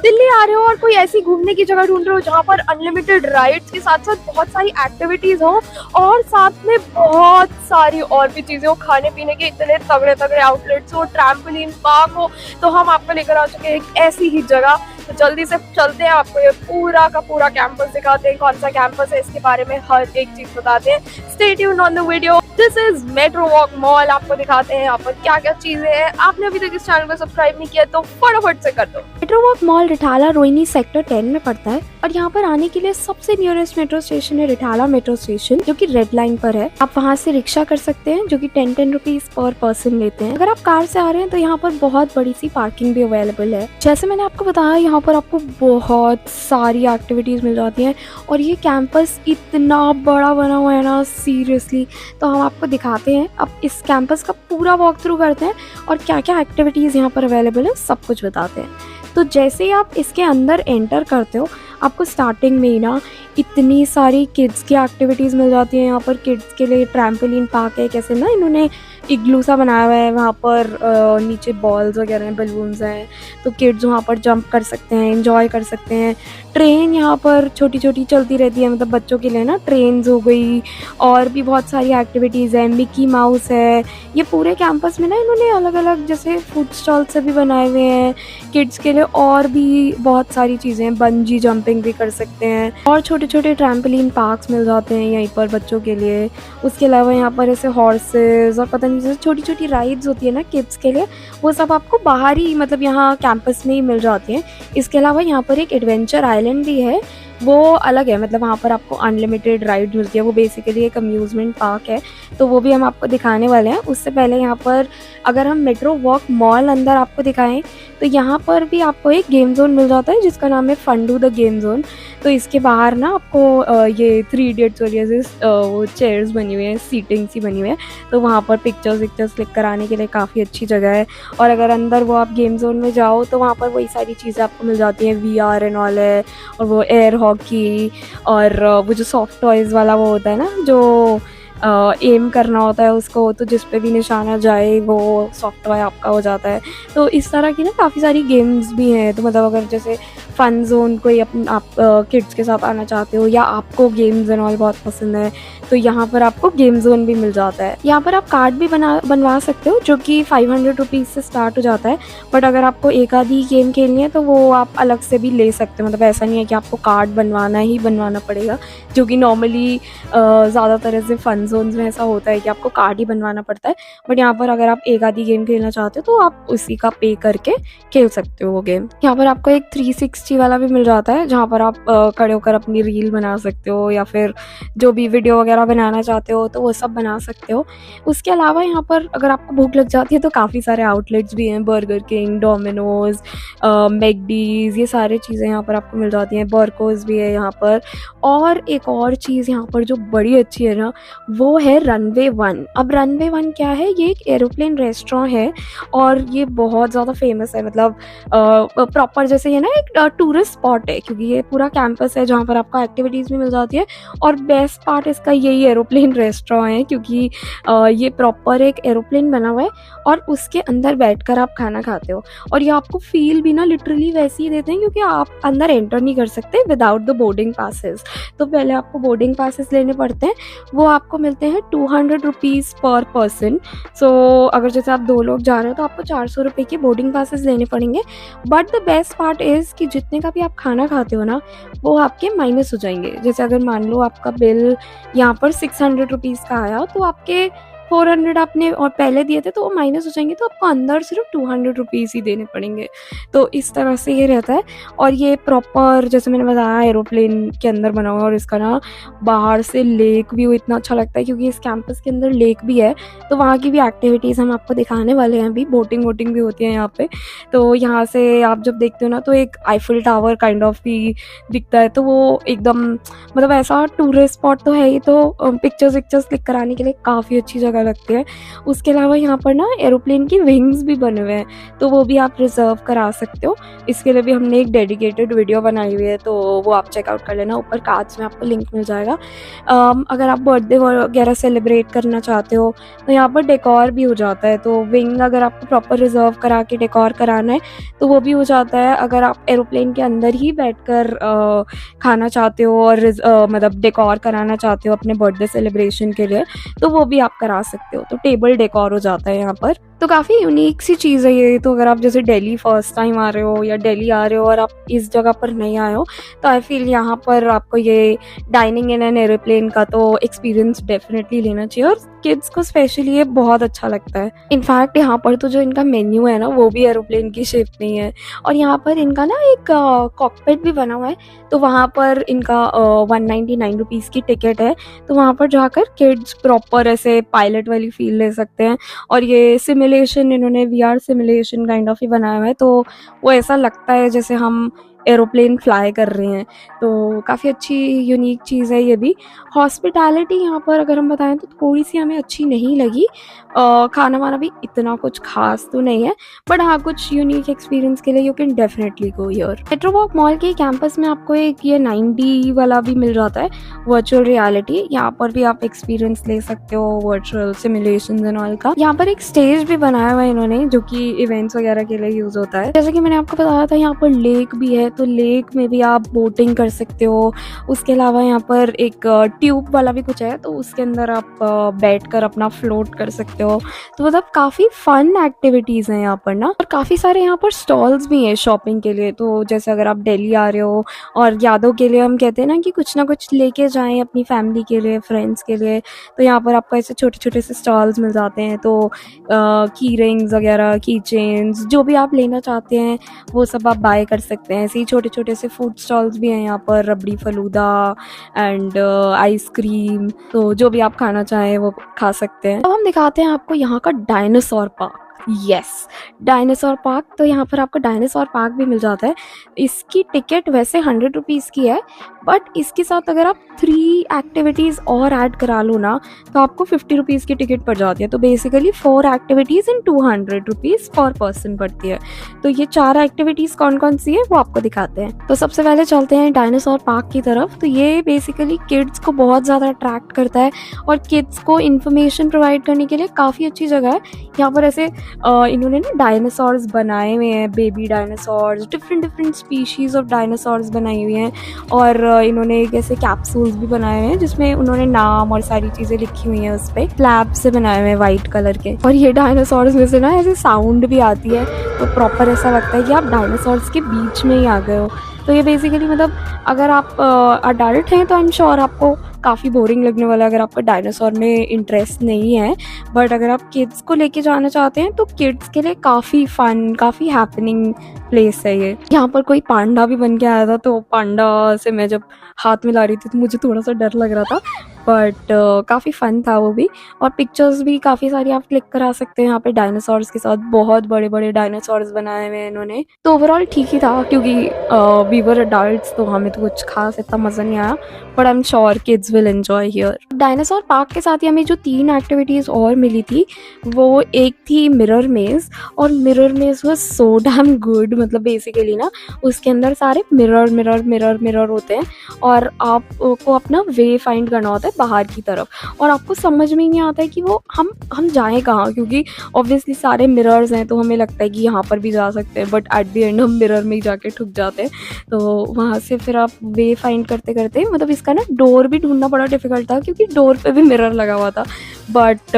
दिल्ली आ रहे हो और कोई ऐसी घूमने की जगह ढूंढ रहे हो जहाँ पर अनलिमिटेड राइड्स के साथ साथ बहुत सारी एक्टिविटीज हो और साथ में बहुत सारी और भी चीजें हो, खाने पीने के इतने तगड़े तगड़े आउटलेट्स हो, ट्रैम्पोलिन पार्क हो, तो हम आपको लेकर आ चुके हैं एक ऐसी ही जगह। तो जल्दी से चलते हैं, आपको ये पूरा का पूरा कैंपस दिखाते हैं, कौन सा कैंपस है इसके बारे में हर एक चीज बताते हैं। Stay tuned on the video. This is metro walk mall. आपको दिखाते हैं यहाँ पर क्या क्या चीजें हैं। आपने अभी तक इस चैनल को सब्सक्राइब नहीं किया तो फटाफट से कर दो। Metro walk mall Rithala Rohini sector 10 में पड़ता है और यहाँ पर आने के लिए सबसे नियरेस्ट मेट्रो स्टेशन है रिठाला मेट्रो स्टेशन, जो कि रेड लाइन पर है। आप वहाँ से रिक्शा कर सकते हैं जो कि 10 रुपीज पर पर्सन लेते हैं। अगर आप कार से आ रहे हैं तो यहाँ पर बहुत बड़ी सी पार्किंग भी अवेलेबल है। जैसे मैंने आपको बताया, यहाँ पर आपको बहुत सारी एक्टिविटीज मिल जाती हैं और ये कैंपस इतना बड़ा बना हुआ है ना, सीरियसली। तो हम आपको दिखाते हैं, अब इस कैंपस का पूरा वॉक थ्रू करते हैं और क्या क्या एक्टिविटीज़ यहाँ पर अवेलेबल है सब कुछ बताते हैं। तो जैसे ही आप इसके अंदर एंटर करते हो, आपको स्टार्टिंग में ही ना इतनी सारी किड्स की एक्टिविटीज़ मिल जाती हैं। यहाँ पर किड्स के लिए ट्रैम्पोलिन पार्क है, कैसे ना इन्होंने इग्लू सा बनाया हुआ है, वहाँ पर नीचे बॉल्स वगैरह हैं, बलून्स हैं, तो किड्स वहाँ पर जंप कर सकते हैं, एंजॉय कर सकते हैं। ट्रेन यहाँ पर छोटी छोटी चलती रहती है, मतलब बच्चों के लिए ना ट्रेन्स हो गई, और भी बहुत सारी एक्टिविटीज़ हैं। मिकी माउस है। ये पूरे कैंपस में ना इन्होंने अलग अलग जैसे फूड स्टॉल से भी बनाए हुए हैं किड्स के लिए, और भी बहुत सारी चीज़ें हैं। बंजी जंपिंग भी कर सकते हैं और छोटे छोटे ट्रैम्पोलिन पार्क्स मिल जाते हैं यहीं पर बच्चों के लिए। उसके अलावा यहाँ पर ऐसे हॉर्सेस और पता नहीं जैसे छोटी छोटी राइड्स होती है ना किड्स के लिए, वो सब आपको बाहर ही मतलब यहाँ कैंपस में ही मिल जाती हैं। इसके अलावा यहाँ पर एक एडवेंचर आइलैंड भी है, वो अलग है, मतलब वहाँ पर आपको अनलिमिटेड राइड मिलती है। वो बेसिकली एक अम्यूज़मेंट पार्क है, तो वो भी हम आपको दिखाने वाले हैं। उससे पहले यहाँ पर अगर हम मेट्रो वॉक मॉल अंदर आपको दिखाएं तो यहाँ पर भी आपको एक गेम जोन मिल जाता है जिसका नाम है फंडू द गेम जोन। तो इसके बाहर ना आपको ये 3 इडियट्स वाली ऐसे वो चेयर्स बनी हुई हैं, सीटिंग सी बनी हुई है, तो वहाँ पर पिक्चर्स क्लिक कराने के लिए काफ़ी अच्छी जगह है। और अगर अंदर वो आप गेम जोन में जाओ तो वहाँ पर वही सारी चीज़ें आपको मिल जाती हैं, VR एंड ऑल है, और वो एयर हॉकी, और वो जो सॉफ्ट टॉयज़ वाला वो होता है ना, जो एम करना होता है उसको, तो जिस पे भी निशाना जाए वो सॉफ्ट टॉय आपका हो जाता है। तो इस तरह की ना काफ़ी सारी गेम्स भी हैं। तो मतलब अगर जैसे फ़न जोन कोई आप किड्स के साथ आना चाहते हो, या आपको गेम्स एंड ऑल बहुत पसंद है, तो यहाँ पर आपको गेम जोन भी मिल जाता है। यहाँ पर आप कार्ड भी बनवा सकते हो जो कि 500 रुपीज़ से स्टार्ट हो जाता है। बट अगर आपको एक आधी गेम खेलनी है तो वो आप अलग से भी ले सकते हो। मतलब ऐसा नहीं है कि आपको कार्ड बनवाना ही बनवाना पड़ेगा, जो कि नॉर्मली ज़्यादातर ऐसे फ़न जोन्स में ऐसा होता है कि आपको कार्ड ही बनवाना पड़ता है। बट यहाँ पर अगर आप एक आधी गेम खेलना चाहते हो तो आप उसी का पे करके खेल सकते हो वो गेम। यहाँ पर आपको एक 360 वाला भी मिल जाता है, जहाँ पर आप खड़े होकर अपनी रील बना सकते हो, या फिर जो भी वीडियो वगैरह बनाना चाहते हो तो वो सब बना सकते हो। उसके अलावा यहाँ पर अगर आपको भूख लग जाती है तो काफ़ी सारे आउटलेट्स भी हैं, बर्गर किंग, डोमिनोज, मैकडीज, ये सारी चीज़ें यहाँ पर आपको मिल जाती हैं। बर्कोज भी है यहाँ पर। और एक और चीज़ यहाँ पर जो बड़ी अच्छी है ना, वो है रनवे 1। अब रनवे 1 क्या है? ये एक एरोप्लेन रेस्टोरेंट है और ये बहुत ज़्यादा फेमस है। मतलब प्रॉपर जैसे ये ना एक टूरिस्ट स्पॉट है, क्योंकि ये पूरा कैंपस है जहाँ पर आपको एक्टिविटीज़ भी मिल जाती है। और बेस्ट पार्ट इसका यही एरोप्लेन रेस्टोरेंट है, क्योंकि ये प्रॉपर एक एरोप्लेन बना हुआ है और उसके अंदर बैठकर आप खाना खाते हो। और ये आपको फील भी ना लिटरली वैसे ही देते हैं, क्योंकि आप अंदर एंटर नहीं कर सकते विदाउट द बोर्डिंग पासेस। तो पहले आपको बोर्डिंग पासेस लेने पड़ते हैं, वो आपको मिलते हैं 200 रुपीज़ पर पर्सन। सो अगर जैसे आप 2 लोग जा रहे हो तो आपको 400 रुपये के बोर्डिंग पासेस लेने पड़ेंगे। But the best part is कि जितने का भी आप खाना खाते हो ना, वो आपके माइनस हो जाएंगे। जैसे अगर मान लो आपका बिल यहाँ पर 600 रुपीज़ का आया, तो आपके 400 आपने और पहले दिए थे तो वो माइनस हो जाएंगे, तो आपको अंदर सिर्फ 200 रुपीज़ ही देने पड़ेंगे। तो इस तरह से ये रहता है। और ये प्रॉपर जैसे मैंने बताया एरोप्लेन के अंदर बना हुआ है, और इसका ना बाहर से लेक व्यू इतना अच्छा लगता है, क्योंकि इस कैंपस के अंदर लेक भी है। तो वहाँ की भी एक्टिविटीज़ हम आपको दिखाने वाले हैं। अभी बोटिंग वोटिंग भी होती है यहाँ पे। तो यहाँ से आप जब देखते हो ना तो एक आईफिल टावर काइंड ऑफ भी दिखता है। तो वो एकदम मतलब ऐसा टूरिस्ट स्पॉट तो है ही, तो पिक्चर्स क्लिक कराने के लिए काफ़ी अच्छी जगह जगह लगती है। उसके अलावा यहाँ पर ना एरोप्लेन की विंग्स भी बने हुए हैं, तो वो भी आप रिजर्व करा सकते हो। इसके लिए भी हमने एक डेडिकेटेड वीडियो बनाई हुई है, तो वो आप चेकआउट कर लेना, ऊपर कार्ड्स में आपको लिंक मिल जाएगा। अगर आप बर्थडे वगैरह सेलिब्रेट करना चाहते हो तो यहाँ पर डेकोर भी हो जाता है। तो विंग अगर आपको प्रॉपर रिजर्व करा के डेकोर कराना है तो वो भी हो जाता है। अगर आप एरोप्लेन के अंदर ही बैठकर खाना चाहते हो और मतलब डेकोर कराना चाहते हो अपने बर्थडे सेलिब्रेशन के लिए, तो वो भी आप करा सकते हो। तो टेबल डेकोर हो जाता है यहाँ पर। तो काफ़ी यूनिक सी चीज़ है ये। तो अगर आप जैसे दिल्ली फर्स्ट टाइम आ रहे हो या दिल्ली आ रहे हो और आप इस जगह पर नहीं आए हो, तो आई फील यहाँ पर आपको ये डाइनिंग इन एन एरोप्लेन का तो एक्सपीरियंस डेफिनेटली लेना चाहिए, और किड्स को स्पेशली ये बहुत अच्छा लगता है। इनफैक्ट यहाँ पर तो जो इनका मेन्यू है ना वो भी एरोप्लेन की शेप में ही है, और यहाँ पर इनका ना एक कॉकपिट भी बना हुआ है। तो वहाँ पर इनका 199 रुपीज़ की टिकट है, तो वहाँ पर जाकर किड्स प्रॉपर ऐसे पायलट वाली फील ले सकते हैं। और ये सिमुलेशन इन्होंने VR सिमुलेशन काइंड ऑफ ही बनाया हुआ है, तो वो ऐसा लगता है जैसे हम एरोप्लेन फ्लाई कर रहे हैं। तो काफ़ी अच्छी यूनिक चीज़ है ये भी। हॉस्पिटैलिटी यहाँ पर अगर हम बताएं तो थोड़ी सी हमें अच्छी नहीं लगी। खाना वाना भी इतना कुछ खास तो नहीं है, बट हाँ कुछ यूनिक एक्सपीरियंस के लिए you can definitely go here. Metrowalk mall के कैंपस में आपको एक ये 9D वाला भी मिल जाता है, वर्चुअल रियलिटी। यहाँ पर भी आप एक्सपीरियंस ले सकते हो वर्चुअल सिमुलेशंस एंड ऑल का। यहाँ पर एक स्टेज भी बनाया हुआ है इन्होंने, जो कि इवेंट्स वगैरह के लिए यूज होता है। जैसे कि मैंने आपको बताया था यहाँ पर लेक भी है, तो लेक में भी आप बोटिंग कर सकते हो। उसके अलावा यहाँ पर एक ट्यूब वाला भी कुछ है, तो उसके अंदर आप बैठकर अपना फ्लोट कर सकते हो। तो मतलब काफ़ी फन एक्टिविटीज़ हैं यहाँ पर ना, और काफ़ी सारे यहाँ पर स्टॉल्स भी हैं शॉपिंग के लिए। तो जैसे अगर आप दिल्ली आ रहे हो और यादों के लिए हम कहते हैं ना कि कुछ ना कुछ लेके जाएं अपनी फैमिली के लिए, फ्रेंड्स के लिए, तो यहाँ पर आपको ऐसे छोटे छोटे से स्टॉल्स मिल जाते हैं। तो की रिंग्स वगैरह, की चेन्स, जो भी आप लेना चाहते हैं वो सब आप बाय कर सकते हैं। ऐसे ही छोटे छोटे से फूड स्टॉल्स भी हैं यहाँ पर, रबड़ी फलूदा एंड आइसक्रीम, तो जो भी आप खाना चाहें वो खा सकते हैं। अब हम दिखाते हैं आपको यहाँ का dinosaur park. Yes, dinosaur park. तो यहाँ पर आपको डायनासोर पार्क भी मिल जाता है। इसकी टिकट वैसे 100 रुपीज़ की है, बट इसके साथ अगर आप 3 एक्टिविटीज़ और ऐड करा लो ना तो आपको 50 रुपीज़ की टिकट पड़ जाती है। तो बेसिकली 4 एक्टिविटीज़ इन 200 रुपीज़ पर पर्सन पड़ती है। तो ये 4 एक्टिविटीज़ कौन कौन सी है वो आपको दिखाते हैं। तो सबसे पहले चलते हैं डायनासोर पार्क की तरफ। तो ये बेसिकली किड्स को बहुत ज़्यादा अट्रैक्ट करता है, और किड्स को इन्फॉर्मेशन प्रोवाइड करने के लिए काफ़ी अच्छी जगह है। यहाँ पर ऐसे इन्होंने ना डायनासोर्स बनाए हुए हैं, baby dinosaurs, different species of dinosaurs बनाई हुई हैं। और इन्होंने एक ऐसे कैप्सूल्स भी बनाए हुए हैं जिसमें उन्होंने नाम और सारी चीज़ें लिखी हुई हैं उस पर, स्लैब से बनाए हुए हैं वाइट कलर के। और ये डायनासोर्स में से ना ऐसे साउंड भी आती है, तो प्रॉपर ऐसा लगता है कि आप डायनासोर्स के बीच में ही आ गए हो। तो ये बेसिकली मतलब अगर आप अडल्ट हैं तो आई एम श्योर आपको काफ़ी बोरिंग लगने वाला है अगर आपका डायनासोर में इंटरेस्ट नहीं है। बट अगर आप किड्स को लेके जाना चाहते हैं तो किड्स के लिए काफ़ी फन, काफ़ी हैपनिंग प्लेस है ये। यहाँ पर कोई पांडा भी बन के आया था, तो पांडा से मैं जब हाथ मिला रही थी तो मुझे थोड़ा सा डर लग रहा था, बट काफ़ी फ़न था वो भी। और पिक्चर्स भी काफ़ी सारी आप क्लिक करा सकते हैं यहाँ पे डायनासोर्स के साथ। बहुत बड़े बड़े डायनासोर्स बनाए हुए हैं इन्होंने। तो ओवरऑल ठीक ही था, क्योंकि वी वर अडल्ट्स, तो हमें तो कुछ खास इतना मज़ा नहीं आया, but I am sure kids will enjoy here. Dinosaur park के साथ ही हमें जो 3 एक्टिविटीज़ और मिली थी, वो एक थी मिरर मेज़, और मिरर मेज़ वाज सो डैम गुड। मतलब बेसिकली ना उसके अंदर सारे मिरर मिरर मिरर मिरर होते हैं, और आपको अपना वे फाइंड करना होता है बाहर की तरफ, और आपको समझ में ही नहीं आता है कि वो हम जाएं कहाँ, क्योंकि ऑब्वियसली सारे मिरर्स हैं, तो हमें लगता है कि यहाँ पर भी जा सकते हैं, बट एट द एंड हम मिरर में ही जाके ठुक जाते हैं। तो वहाँ से फिर आप वे फाइंड करते करते, मतलब इसका ना डोर भी ढूंढना बड़ा डिफिकल्ट था, क्योंकि डोर पे भी मिरर लगा हुआ था। बट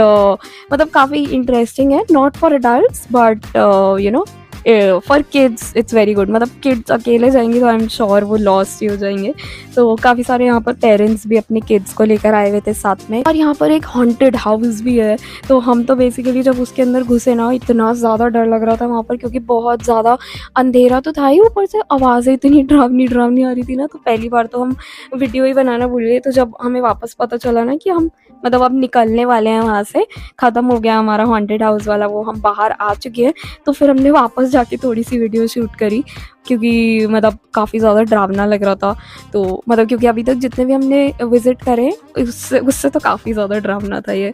मतलब काफ़ी इंटरेस्टिंग है, not for adults but you know for kids it's very good. मतलब किड्स अकेले जाएंगे तो आई एम श्योर वो लॉस्ट ही हो जाएंगे। तो काफ़ी सारे यहाँ पर पेरेंट्स भी अपने किड्स को लेकर आए हुए थे साथ में। और यहाँ पर एक हॉन्टेड हाउस भी है, तो हम तो बेसिकली जब उसके अंदर घुसे ना, इतना ज़्यादा डर लग रहा था वहाँ पर, क्योंकि बहुत ज़्यादा अंधेरा तो था ही, ऊपर से आवाज़ें इतनी डरावनी आ रही थी ना। तो पहली बार तो हम वीडियो ही बनाना भूल गए। तो जब हमें वापस पता चला ना कि हम मतलब अब निकलने वाले हैं वहाँ से, ख़त्म हो गया हमारा हॉन्टेड हाउस वाला, वो हम बाहर आ चुके हैं, तो फिर हमने वापस जाके थोड़ी सी वीडियो शूट करी, क्योंकि मतलब काफ़ी ज़्यादा डरावना लग रहा था। तो मतलब क्योंकि अभी तक जितने भी हमने विज़िट करे उससे तो काफ़ी ज़्यादा डरावना था ये।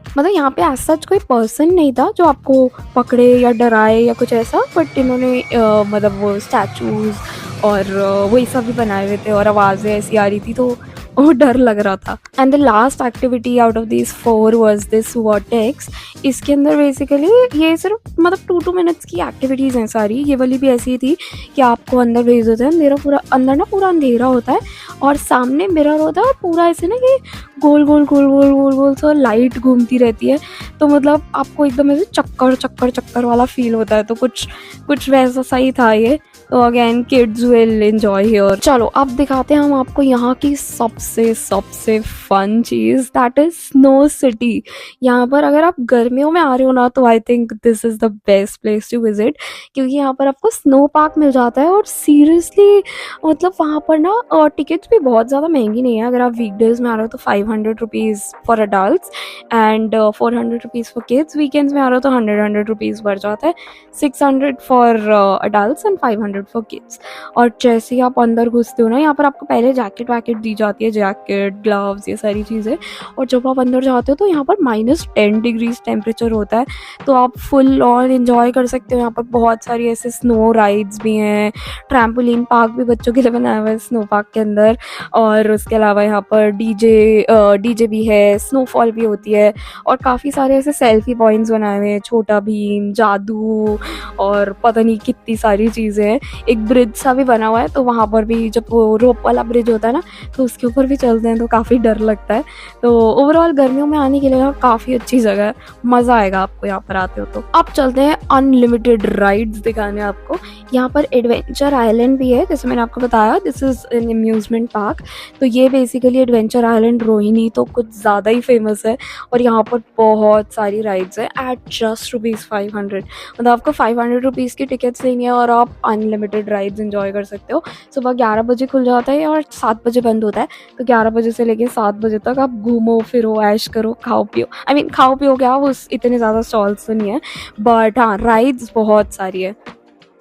मतलब यहाँ पे ऐसा सच कोई पर्सन नहीं था जो आपको पकड़े या डराए या कुछ ऐसा, बट इन्होंने मतलब वो स्टैचूज़ और वही सब भी बनाए हुए थे और आवाज़ें ऐसी आ रही थी, तो वो डर लग रहा था। And the last activity out of this 4 was this vertex. इसके अंदर बेसिकली ये सिर्फ मतलब 2 मिनट्स की एक्टिविटीज़ हैं सारी। ये वाली भी ऐसी ही थी कि आपको अंदर भेज देते हैं, अंधेरा पूरा अंदर ना पूरा अंधेरा होता है और सामने मिरर होता है और पूरा ऐसे ना कि गोल गोल गोल गोल गोल गोल सा लाइट घूमती रहती है, तो मतलब आपको एकदम ऐसे चक्कर चक्कर चक्कर वाला फील होता है। तो कुछ वैसा सा ही था ये। तो again kids will enjoy here. चलो अब दिखाते हैं हम आपको यहाँ की सबसे फन चीज़, दैट इज स्नो सिटी। यहाँ पर अगर आप गर्मियों में आ रहे हो ना तो I think this is the best place to visit, क्योंकि यहाँ पर आपको स्नो पार्क मिल जाता है। और सीरियसली मतलब वहाँ पर ना टिकट्स भी बहुत ज़्यादा महंगी नहीं है। अगर आप वीकडेज में आ रहे हो तो 500 rupees for adults and 400 rupees for kids. Weekends में आ रहे हो तो 100 रुपीज़ बढ़ जाता है, 600 for adults and 500 for kids. और जैसे ही आप अंदर घुसते हो ना, यहाँ पर आपको पहले जैकेट वैकेट दी जाती है, जैकेट ग्लव्स ये सारी चीज़ें। और जब आप अंदर जाते हो तो यहाँ पर -10 डिग्रीज टेम्परेचर होता है, तो आप फुल ऑन एंजॉय कर सकते हो। यहाँ पर बहुत सारी ऐसे स्नो राइड्स भी हैं, ट्रैम्पोलिन पार्क भी बच्चों के लिए बनाया हुआ है स्नो पार्क के अंदर। और उसके अलावा यहाँ पर डीजे भी है, स्नोफॉल भी होती है और काफ़ी सारे ऐसे सेल्फी पॉइंट्स बनाए हुए हैं, छोटा भीम, जादू और पता नहीं कितनी सारी चीज़ें हैं। एक ब्रिज सा भी बना हुआ है, तो वहाँ पर भी जब वो रोप वाला ब्रिज होता है ना तो उसके ऊपर भी चलते हैं तो काफ़ी डर लगता है। तो ओवरऑल गर्मियों में आने के लिए ना काफ़ी अच्छी जगह है, मज़ा आएगा आपको यहाँ पर आते हो तो। अब चलते हैं अनलिमिटेड राइड्स दिखाने आपको। यहाँ पर एडवेंचर आइलैंड भी है, जैसे मैंने आपको बताया this is an amusement park. तो ये बेसिकली एडवेंचर आइलैंड रोहिणी तो कुछ ज़्यादा ही फेमस है और यहाँ पर बहुत सारी राइड्स है एट जस्ट ₹500। मतलब आपको 500 रुपीज़ की टिकट्स लेनी है और आप अनलिमिटेड राइड्स एंजॉय कर सकते हो। सुबह 11 बजे खुल जाता है और 7 बजे बंद होता है, तो 11 बजे से लेके 7 बजे तक आप घूमो फिरो, ऐश करो, खाओ पियो। खाओ पियो क्या, उस इतने ज़्यादा स्टॉल्स तो नहीं है, बट हाँ राइड्स बहुत सारी है।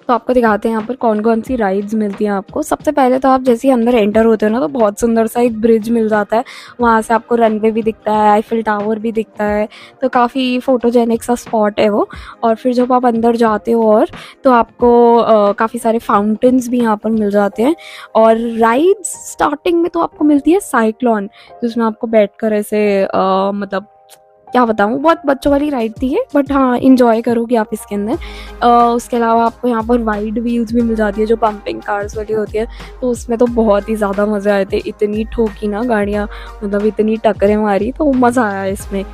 तो आपको दिखाते हैं यहाँ पर कौन कौन सी राइड्स मिलती हैं आपको। सबसे पहले तो आप जैसे ही अंदर एंटर होते हो ना तो बहुत सुंदर सा एक ब्रिज मिल जाता है, वहाँ से आपको रनवे भी दिखता है, आईफिल टावर भी दिखता है, तो काफ़ी फोटोजेनिक सा स्पॉट है वो। और फिर जब आप अंदर जाते हो और तो आपको काफ़ी सारे फाउंटेन्स भी यहाँ पर मिल जाते हैं। और राइड्स स्टार्टिंग में तो आपको मिलती है साइक्लोन, जिसमें आपको बैठकर ऐसे मतलब क्या बताऊँ, बहुत बच्चों वाली राइड थी ये, बट हाँ इंजॉय करोगे आप इसके अंदर। उसके अलावा आपको यहाँ पर वाइड व्हील्स भी मिल जाती है जो पंपिंग कार्स वाली होती है, तो उसमें तो बहुत ही ज़्यादा मज़े आए थे। इतनी ठोकी ना गाड़ियाँ, मतलब इतनी टक्करें मारी, तो मज़ा आया इसमें।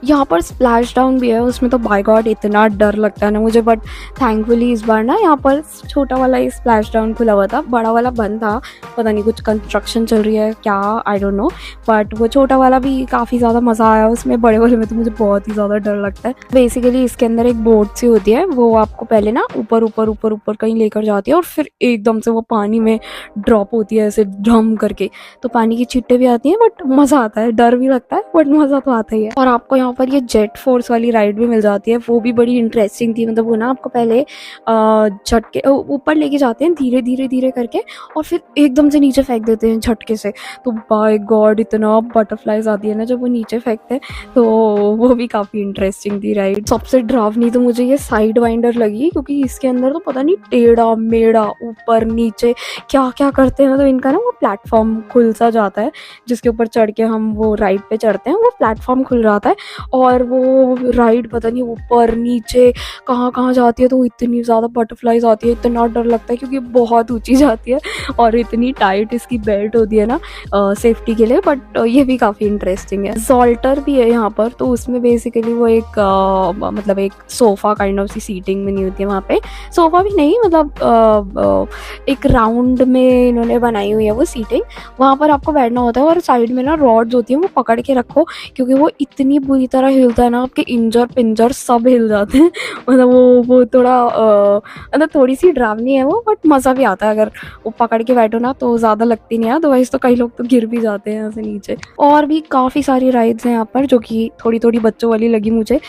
यहाँ पर स्प्लैश डाउन भी है, उसमें तो बाय गॉड इतना डर लगता है ना मुझे, बट थैंकफुली इस बार ना यहाँ पर छोटा वाला ही स्प्लैश डाउन खुला हुआ था, बड़ा वाला बंद था, पता नहीं कुछ कंस्ट्रक्शन चल रही है क्या, आई डोंट नो। बट वो छोटा वाला भी काफ़ी ज़्यादा मज़ा आया उसमें, बड़े वाले में तो मुझे बहुत ही ज़्यादा डर लगता है। बेसिकली इसके अंदर एक बोट सी होती है, वो आपको पहले ना ऊपर ऊपर ऊपर ऊपर कहीं लेकर जाती है और फिर एकदम से वो पानी में ड्रॉप होती है ऐसे ढम करके, तो पानी की छींटें भी आती हैं, बट मज़ा आता है, डर भी लगता है बट मज़ा तो आता ही है। और आपको यहाँ पर ये जेट फोर्स वाली राइड भी मिल जाती है, वो भी बड़ी इंटरेस्टिंग थी। मतलब वो ना आपको पहले झटके ऊपर लेके जाते हैं धीरे धीरे धीरे करके और फिर एकदम से नीचे फेंक देते हैं झटके से, तो बाय गॉड इतना बटरफ्लाइज आती है ना जब वो नीचे फेंकते हैं, तो वो भी काफ़ी इंटरेस्टिंग थी राइड। सबसे डरावनी तो मुझे ये साइड वाइंडर लगी, क्योंकि इसके अंदर तो पता नहीं टेढ़ा मेढ़ा ऊपर नीचे क्या क्या करते हैं। मतलब इनका ना वो प्लेटफॉर्म खुल सा जाता है जिसके ऊपर चढ़ के हम वो राइड पे चढ़ते हैं, वो प्लेटफॉर्म खुल जाता है और वो राइड पता नहीं ऊपर नीचे कहाँ कहाँ जाती है, तो इतनी ज़्यादा बटरफ्लाइज आती है, इतना डर लगता है क्योंकि बहुत ऊंची जाती है और इतनी टाइट इसकी बेल्ट होती है ना सेफ्टी के लिए। बट ये भी काफ़ी इंटरेस्टिंग है। सॉल्टर भी है यहाँ पर, तो उसमें बेसिकली वो एक मतलब एक सोफ़ा काइंड ऑफ सी सीटिंग बनी होती है वहाँ पे, सोफ़ा भी नहीं मतलब एक राउंड में इन्होंने बनाई हुई है वो सीटिंग, वहाँ पर आपको बैठना होता है और साइड में ना रॉड्स होती है, वो पकड़ के रखो क्योंकि वो इतनी बुरी तरह हिलता है ना, आपके इंजर पिंजर सब हिल जाते हैं। मतलब वो थोड़ा मतलब थोड़ी सी डरावनी है वो, बट मज़ा भी आता है अगर वो पकड़ के बैठो ना, तो ज़्यादा लगती नहीं है, अदरवाइज़ तो कई लोग तो गिर भी जाते हैं यहाँ से नीचे। और भी काफ़ी सारी राइड्स हैं यहाँ पर जो कि थोड़ी थोड़ी बच्चों वाली लगी मुझे।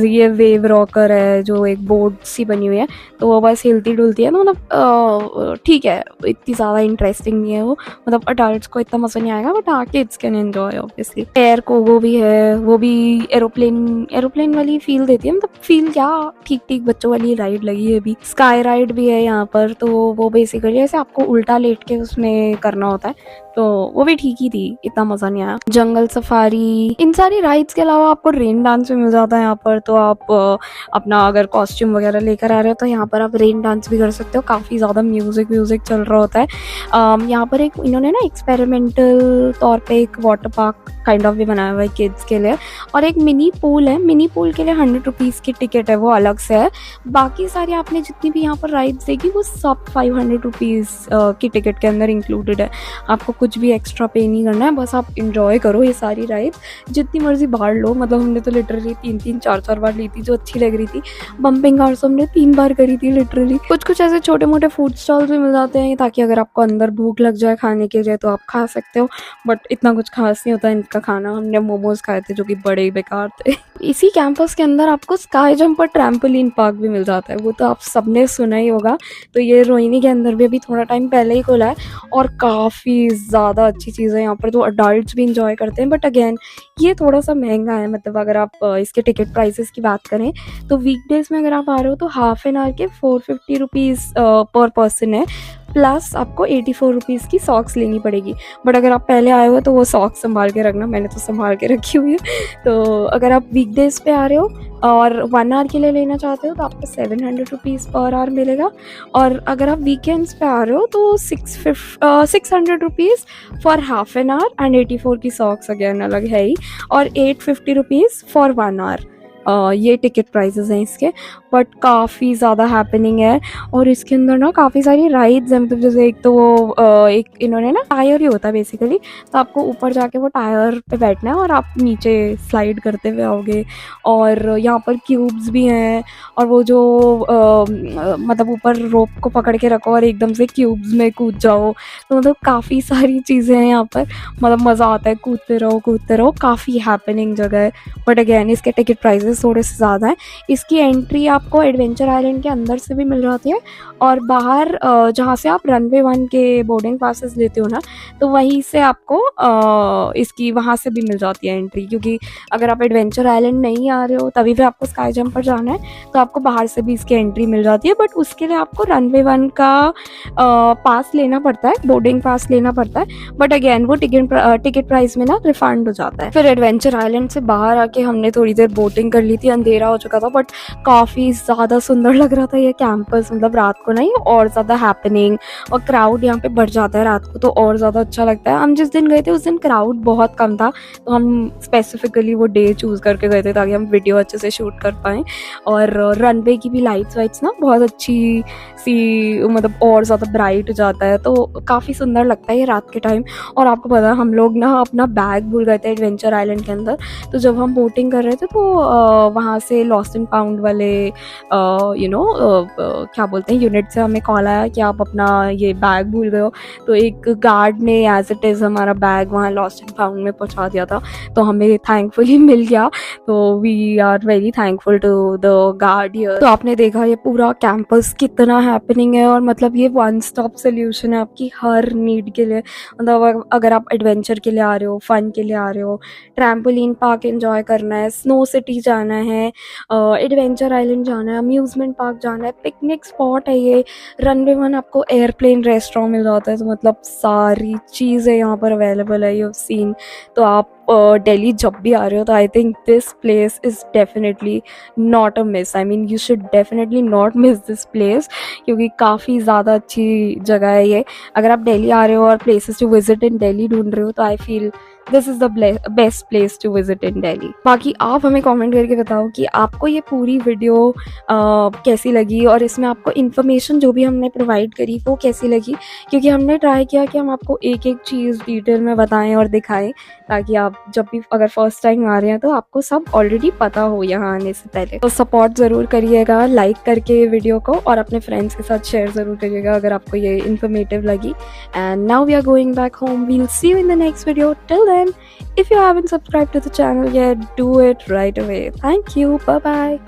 ये वेव रॉकर है जो एक बोट सी बनी हुई है, तो वो बस हिलती डुलती है ना, मतलब ठीक है, इतनी ज़्यादा इंटरेस्टिंग नहीं है वो, मतलब अडल्ट्स को इतना मज़ा नहीं आएगा, बट हाँ kids can enjoy obviously. Air कोगो भी है, वो भी एरोप्लेन वाली फील देती है, मतलब फील क्या, ठीक ठीक बच्चों वाली राइड लगी है अभी। स्काई राइड भी है यहाँ पर, तो वो बेसिकली ऐसे आपको उल्टा लेट के उसमें करना होता है, तो वो भी ठीक ही थी, इतना मज़ा नहीं आया। जंगल सफारी, इन सारी राइड्स के अलावा आपको रेन डांस भी मिल जाता है यहाँ पर, तो आप अपना अगर कॉस्ट्यूम वगैरह लेकर आ रहे हो तो यहाँ पर आप रेन डांस भी कर सकते हो। काफ़ी ज़्यादा म्यूज़िक चल रहा होता है। यहाँ पर एक इन्होंने ना एक्सपेरिमेंटल तौर पे एक वाटर पार्क काइंड ऑफ भी बनाया हुआ है किड्स के लिए, और एक मिनी पूल है। मिनी पूल के लिए 100 रुपीज़ की टिकट है, वो अलग से है। बाकी सारी आपने जितनी भी यहाँ पर राइड्स देखी वो सब 500 रुपीज़ की टिकट के अंदर इंक्लूडेड है। आपको कुछ भी एक्स्ट्रा पे नहीं करना है, बस आप इंजॉय करो ये सारी राइड्स, जितनी मर्जी बाहर लो। मतलब हमने तो लिटरली 3-3 4-4 बार ली थी, जो अच्छी लग रही थी। बम्पिंग कार्स हमने 3 बार करी थी लिटरली। कुछ ऐसे छोटे मोटे फूड स्टॉल्स भी मिल जाते हैं, ताकि अगर आपको अंदर भूख लग जाए खाने के लिए तो आप खा सकते हो, बट इतना कुछ खास नहीं होता इनका खाना। हमने मोमोज खाए थे जो कि बड़े ही बेकार थे। इसी कैंपस के अंदर आपको स्काई जंप और ट्रैम्पोलिन पार्क भी मिल जाता है, वो तो आप सबने सुना ही होगा। तो ये रोहिणी के अंदर भी अभी थोड़ा टाइम पहले ही खुला है, और काफ़ी ज़्यादा अच्छी चीज़ है यहाँ पर, तो अडल्ट्स भी इंजॉय करते हैं। बट अगेन ये थोड़ा सा महंगा है, मतलब अगर आप इसके टिकट प्राइसेस की बात करें तो वीकडेज में अगर आप आ रहे हो तो हाफ एन आवर के 450 रुपीज़ पर पर्सन है, प्लस आपको 84 रुपीज़ की सॉक्स लेनी पड़ेगी। बट अगर आप पहले आए हो तो वो सॉक्स संभाल के रखना, मैंने तो संभाल के रखी हुई है। तो अगर आप वीकडेज पे आ रहे हो और 1 आवर के लिए लेना चाहते हो तो आपको 700 रुपीज़ पर आवर मिलेगा, और अगर आप वीकेंड्स पे आ रहे हो तो 600 rupees for half an hour, and 84 की सॉक्स अगेन अलग है ही, और 850 रुपीज़ फॉर 1 आवर। ये टिकट प्राइसेस हैं इसके, बट काफ़ी ज़्यादा हैपनिंग है। और इसके अंदर ना काफ़ी सारी राइड्स हैं, मतलब जैसे एक तो वो एक इन्होंने ना टायर ही होता है बेसिकली, तो आपको ऊपर जाके वो टायर पे बैठना है और आप नीचे स्लाइड करते हुए आओगे। और यहाँ पर क्यूब्स भी हैं, और वो जो मतलब ऊपर रोप को पकड़ के रखो और एकदम से क्यूब्स में कूद जाओ, तो मतलब काफ़ी सारी चीज़ें हैं यहाँ पर। मतलब मज़ा आता है, कूदते रहो, काफ़ी हैपनिंग जगह है। बट अगेन इसके टिकट प्राइसेस थोड़े से ज़्यादा है। इसकी एंट्री आपको एडवेंचर आइलैंड के अंदर से भी मिल जाती है, और बाहर जहाँ से आप रनवे 1 के बोर्डिंग पासेस लेते हो ना, तो वहीं से आपको इसकी वहाँ से भी मिल जाती है एंट्री। क्योंकि अगर आप एडवेंचर आइलैंड नहीं आ रहे हो तभी भी आपको स्काई जंप पर जाना है, तो आपको बाहर से भी इसकी एंट्री मिल जाती है। बट उसके लिए आपको रनवे 1 का पास लेना पड़ता है, बोर्डिंग पास लेना पड़ता है। बट अगेन वो टिकट प्राइस में ना रिफंड हो जाता है। फिर एडवेंचर आइलैंड से बाहर आके हमने थोड़ी देर बोटिंग कर ली थी, अंधेरा हो चुका था, बट काफ़ी ज़्यादा सुंदर लग रहा था ये कैंपस। मतलब रात को नहीं और ज़्यादा हैपनिंग, और क्राउड यहाँ पे बढ़ जाता है रात को तो और ज़्यादा अच्छा लगता है। हम जिस दिन गए थे उस दिन क्राउड बहुत कम था, तो हम स्पेसिफिकली वो डे चूज़ करके गए थे ताकि हम वीडियो अच्छे से शूट कर पाएँ। और रनवे की भी लाइट्स वाइट्स ना बहुत अच्छी सी, मतलब और ज़्यादा ब्राइट हो जाता है, तो काफ़ी सुंदर लगता है ये रात के टाइम। और आपको पता है हम लोग ना अपना बैग भूल गए थे एडवेंचर आइलैंड के अंदर, तो जब हम बोटिंग कर रहे थे तो वहाँ से लॉस्ट एंड फाउंड वाले क्या बोलते हैं यूनिट से हमें कॉल आया कि आप अपना ये बैग भूल गए हो। तो एक गार्ड ने एज इट इज़ हमारा बैग वहाँ लॉस्ट एंड फाउंड में पहुँचा दिया था, तो हमें थैंकफुली मिल गया। तो we are very thankful to the guard here. तो आपने देखा ये पूरा कैंपस कितना हैपनिंग है, और मतलब ये 1 स्टॉप सोल्यूशन है आपकी हर नीड के लिए। मतलब अगर आप एडवेंचर के लिए आ रहे हो, फन के लिए आ रहे हो, ट्रैम्पोलिन पार्क एंजॉय करना है, स्नो सिटी जाना है, एडवेंचर आइलैंड जाना है, अम्यूज़मेंट पार्क जाना है, पिकनिक स्पॉट है ये, रनवे 1 आपको एयरप्लेन रेस्टोरेंट मिल जाता है, तो मतलब सारी चीज़ें यहाँ पर अवेलेबल है। यू सीन, तो आप दिल्ली जब भी आ रहे हो तो I think this place is definitely not a miss. I mean you should definitely not miss this place, क्योंकि काफ़ी ज़्यादा अच्छी जगह है ये। अगर आप दिल्ली आ रहे हो और places to visit in Delhi ढूंढ रहे हो तो I feel this is the best place to visit in Delhi. बाकी आप हमें कमेंट करके बताओ कि आपको ये पूरी वीडियो कैसी लगी, और इसमें आपको इन्फॉर्मेशन जो भी हमने प्रोवाइड करी वो कैसी लगी, क्योंकि हमने ट्राई किया कि हम आपको एक एक चीज़ डिटेल में बताएं और दिखाएं, ताकि आप जब भी अगर फर्स्ट टाइम आ रहे हैं तो आपको सब ऑलरेडी पता हो यहाँ आने से पहले। तो सपोर्ट ज़रूर करिएगा लाइक करके वीडियो को, और अपने फ्रेंड्स के साथ शेयर ज़रूर करिएगा अगर आपको ये इन्फॉर्मेटिव लगी। And now we are going back home, we'll see you in the next video. Till then, if you haven't subscribed to the channel yet, do it right away. Thank you. Bye bye.